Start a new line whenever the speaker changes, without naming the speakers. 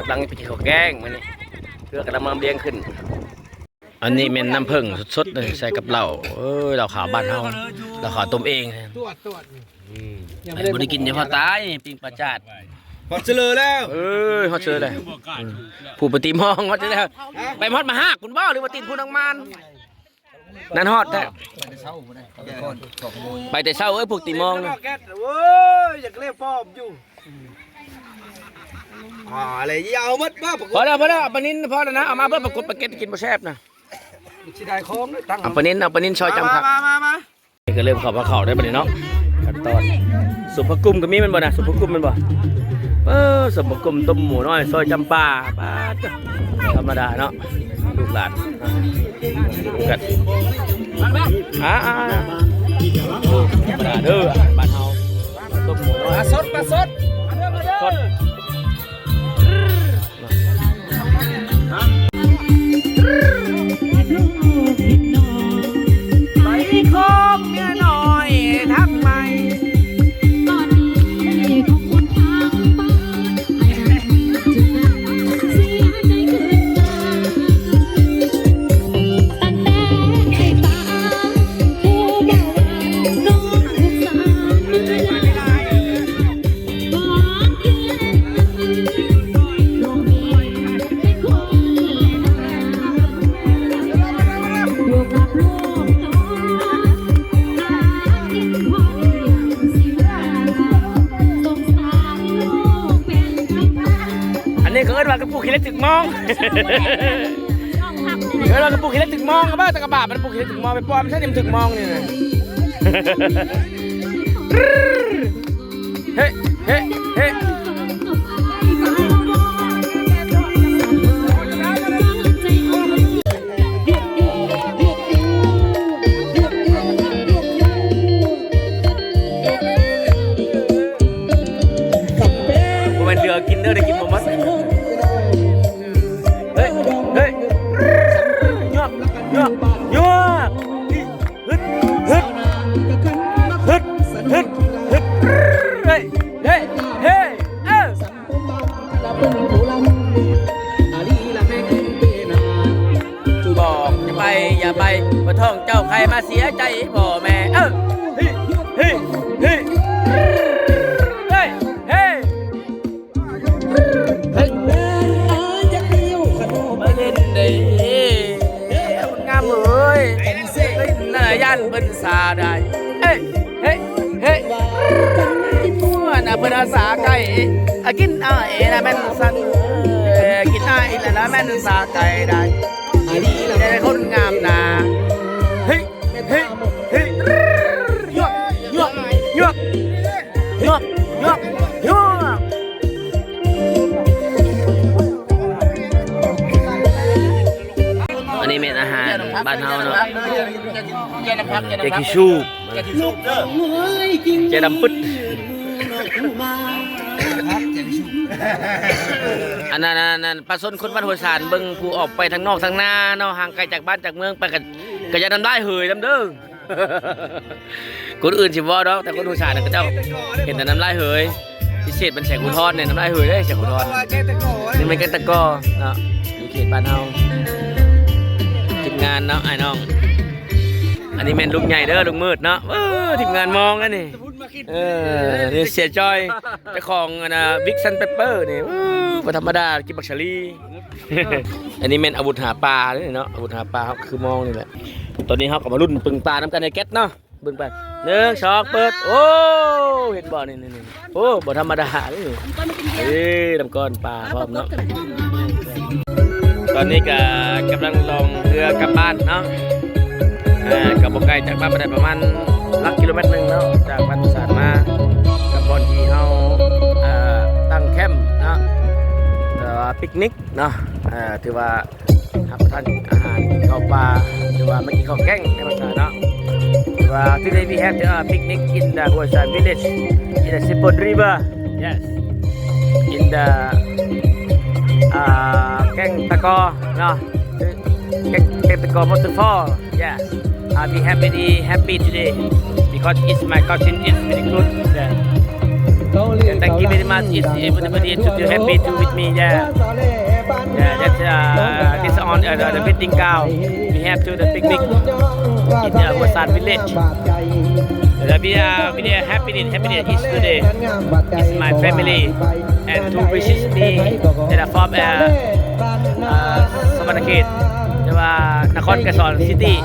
หลังไปกินข้าวแกงมื้อนี้เรือกำลังมาเลี้ยงขึ้นอันนี้เป็นน้ำผึ้งสดๆเลยใส่กับเหล้าเหล้าขาวบ้านเฮาเหล้าขาวต้มเองไอ้บ่ได้กินเดี๋ยวพอตายปิ้งปลาจาด
พอเจริญแล้ว
ฮอดเจอเลยผู้ปฏิมองฮอดเจอแล้วไปฮอดมาหากคุณบ่หรือว่าติดผู้นังมานนั่นฮอดแท้ไปแต่เช้าพวกตีมองนะ
โอ้ยอยากเล่นปอบอยู่อะไรยาวมัดบ้า
พอแล้วปนินพอแล้วนะเอามาเพื่อประกบประเก็ตกินบ่แซ่บนะ
ชิได้คอมตั้ง
เอาปนินซอยจำครับ
มา
ก็เริ่มเข้าเขาได้บ่นี่เนาะขั้นตอนสุภกุมก็มีมันบ่นะสุภกุมมันบ่สุภกุมต้มหมูน้อยซอยจำปาธรรมดาเนาะลูกหลานกันธรรมดาเด้อบ้านเฮาต้มหมูน้อย
สดสดไปคบเมียน้อยทักใหม่ตอนนี้ของคนทางบ้านเสียใจเกินมาตั้งแต่ไอ้ตาผู้บ่าวน้องทุกสาวไม่ได้บอกกินน้องมีเป็นคนบวกกับลูก
อันนี้เขาเรียกว่ากระปุกขี้เล็กถึงมองเรียกว่ากระปุกขี้เล็กถึงมองบ้าตะกระบะมันกระปุกขี้เล็กถึงมองไปป้อมใช่เนี่ยมันถึงมองนี่นะเฮ้มันเดือกินเด้อได้กินหมดมั้ยเฮ้ยยวกฮึดเฮ้ยบอกอย่าไปบ่ท้องเจ้าใครมาเสียใจพ่อแม่เฮ้ยมาเล่นได้คุณงามเอ้ยน่าย่านเป็นสาได้เฮ้ยน่ะเป็นภาษาไก่กินอ้ายน่ะแม่นสันกินอ้ายน่ะแม่นสาไก่ได้แต่คนงามน่ะเฮ้ยยวกอันนี้เป็นอาหารบ้านเฮาเนาะเจคิชูเจดำปึ๊ดอันนั้นปลาส้นคนบ้านหัวสานเบิ่งผู้ออกไปทางนอกทางนาเนาะห่างไกลจากบ้านจากเมืองไปก็จะนำได้เหยนำเด้อคนอื่นสิบ่ดอกแต่คนหัวสานก็เจ้าเห็นแต่น้ำลายเหยพิเศษเป็นแสงอุทรเนี่ยน้ำลายเหยได้แสงอุทรนี่มันกันตะกอเนาะอยู่เขตบ้านเฮาทีมงานเนาะไอ้น้องอันนี้แม่นลุงใหญ่เด้อลุงมืดเนาะทีมงานมองนะนี่นี่เสียจอยเจ้าของบิ๊กซันเปปเปอร์นี่ก็ธรรมดากินบักชาลีอันนี้แม่นอาวุธหาปลาเลยเนาะอาวุธหาปลาเขาคือมองนี่แหละตอนนี้เขาก็มารุ่นปึงปลาน้ำกันในแก๊สเนาะบึ้งไป1 2เปิดโอ้เห็นบ่อนี่โอ้บ่ธรรมดาเลยน้ำก้อนปลาพร้อมเนาะตอนนี้ก็กำลังลงเรือกลับบ้านเนาะกับบ่ไกลจากบ้านไปได้ประมาณ1 กิโลเมตรเนาะจากบ้านสานมากับบอนที่เฮาตั้งแคมป์เนาะปิกนิกเนาะถือว่ารับประทานอาหารข้าวปลาถือว่าไม่กินข้าวแกงในภาษาเนาะtoday we have the picnic in the Huasan village in the Sipon River. Yes. In the Keng Takor, no, Keng Takor waterfall. Yeah. We happy today because it's my cousin is very good. Yeah. Thank you very much. It's everybody to happy to with me. Yeah. That's this on the wedding gown. We have to the picnic in Wasan village. We are happy is today. It's my family and to visit me that are from Samanakhet แต่ว่านครกระสอนซิตี้